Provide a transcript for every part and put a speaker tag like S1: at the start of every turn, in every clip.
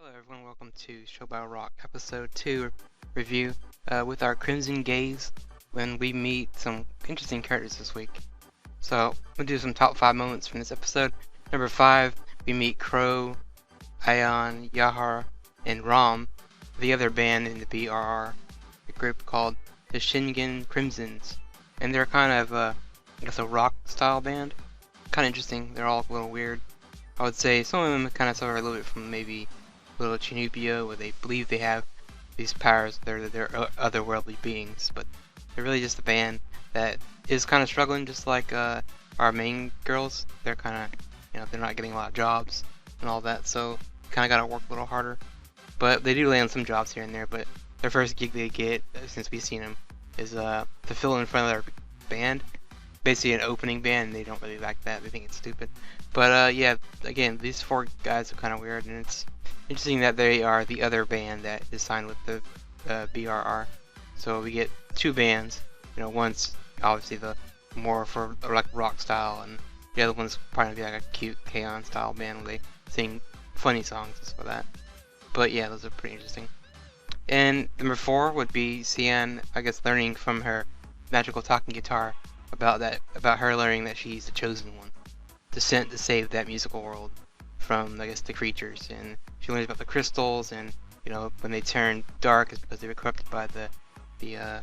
S1: Hello everyone, welcome to Show Battle Rock episode 2 review with our Crimson Gaze when we meet some interesting characters this week. So, we'll do some top 5 moments from this episode. Number 5, we meet Crow, Ion, Yahar, and Rom, the other band in the BRR, a group called the Shingen Crimsons. And they're kind of, I guess, a rock style band. Kind of interesting, they're all a little weird. I would say some of them kind of suffer a little bit from maybe little Chinupia, where they believe they have these powers, they're otherworldly beings, but they're really just a band that is kind of struggling, just like our main girls. They're kind of, they're not getting a lot of jobs and all that, so kind of got to work a little harder. But they do land some jobs here and there. But their first gig they get, since we've seen them, is to fill in front of their band. Basically an opening band, and they don't really like that. They think it's stupid. But yeah, again, these 4 guys are kind of weird, and it's interesting that they are the other band that is signed with the BRR. So we get 2 bands. One's obviously the more for like rock style, and the other one's probably gonna be like a cute K-On style band where they sing funny songs and stuff like that. But yeah, those are pretty interesting. And number 4 would be Cian, I guess, learning from her magical talking guitar about her learning that she's the chosen one, sent to save that musical world from, I guess, the creatures. And she learns about the crystals, and when they turn dark, it's because they were corrupted by the I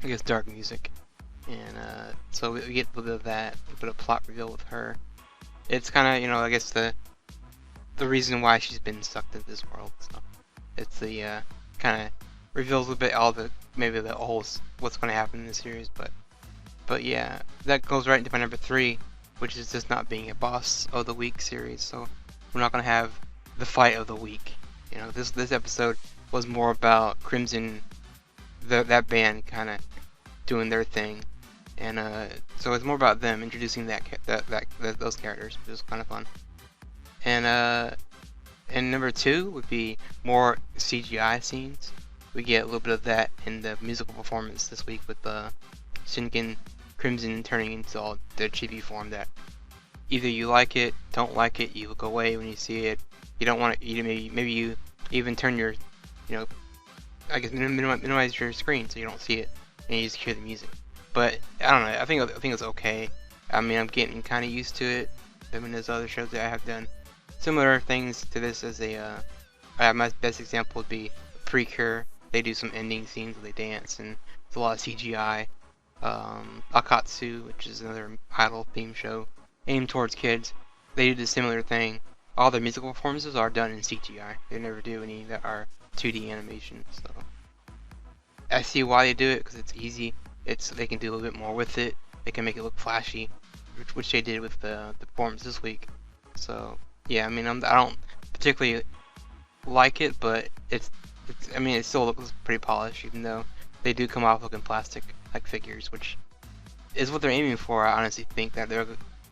S1: guess, dark music. And so we get a little bit of that, a bit of plot reveal with her. It's kind of, I guess, the reason why she's been sucked into this world. So it's the kind of reveals a little bit all the whole what's going to happen in the series. But yeah, that goes right into my number 3, which is just not being a boss of the week series. So we're not gonna have the fight of the week. This episode was more about Crimson, that band kind of doing their thing, and so it's more about them introducing those characters, which was kind of fun. And number 2 would be more CGI scenes. We get a little bit of that in the musical performance this week with the Shingen Crimson turning into all their chibi form that either you like it, don't like it, you look away when you see it, you don't want to, maybe you even turn your, I guess minimize your screen so you don't see it and you just hear the music. But I don't know, I think it's okay. I mean, I'm getting kind of used to it. I mean, there's other shows that I have done similar things to this as my best example would be Precure. They do some ending scenes where they dance, and it's a lot of CGI. Akatsu, which is another idol theme show aimed towards kids, they do the similar thing. All their musical performances are done in CGI. They never do any that are 2D animation. So I see why they do it, because it's easy. They can do a little bit more with it. They can make it look flashy, which they did with the performance this week. So yeah, I mean, I don't particularly like it, but I mean, it still looks pretty polished, even though they do come off looking plastic like figures, which is what they're aiming for. I honestly think that they're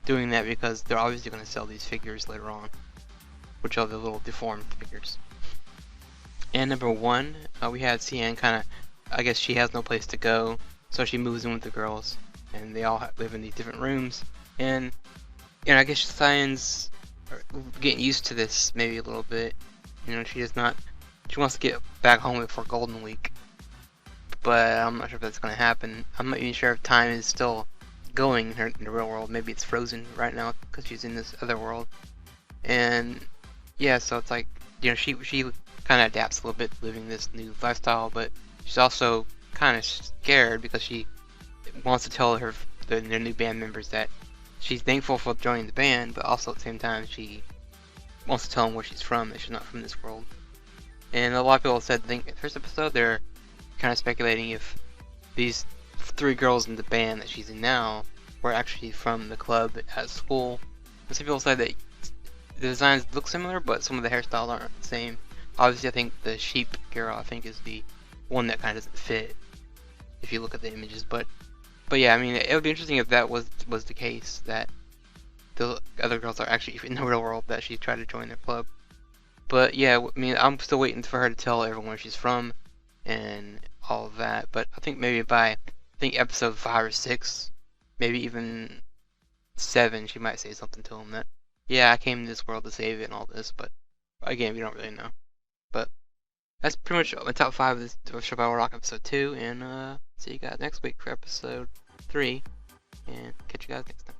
S1: doing that because they're obviously going to sell these figures later on, which are the little deformed figures. And number 1, we had Cian kind of, I guess she has no place to go, so she moves in with the girls, and they all live in these different rooms. And I guess Cian's getting used to this maybe a little bit. She wants to get back home before Golden Week. But I'm not sure if that's going to happen. I'm not even sure if time is still going in the real world. Maybe it's frozen right now because she's in this other world. And yeah, so it's like, she kind of adapts a little bit to living this new lifestyle, but she's also kind of scared because she wants to tell their new band members that she's thankful for joining the band, but also at the same time she wants to tell them where she's from, that she's not from this world. And a lot of people said, the first episode, they're kind of speculating if these 3 girls in the band that she's in now were actually from the club at school. And some people said that the designs look similar, but some of the hairstyles aren't the same. Obviously, I think the sheep girl, is the one that kind of doesn't fit if you look at the images. But yeah, I mean, it would be interesting if that was the case, that the other girls are actually in the real world, that she tried to join their club. But yeah, I mean, I'm still waiting for her to tell everyone where she's from and all of that. But I think maybe by episode 5 or 6, maybe even 7, she might say something to him that, yeah, I came to this world to save it and all this. But Again, we don't really know. But that's pretty much my top 5 of this Survival Rock episode 2, and see you guys next week for episode 3, and catch you guys next time.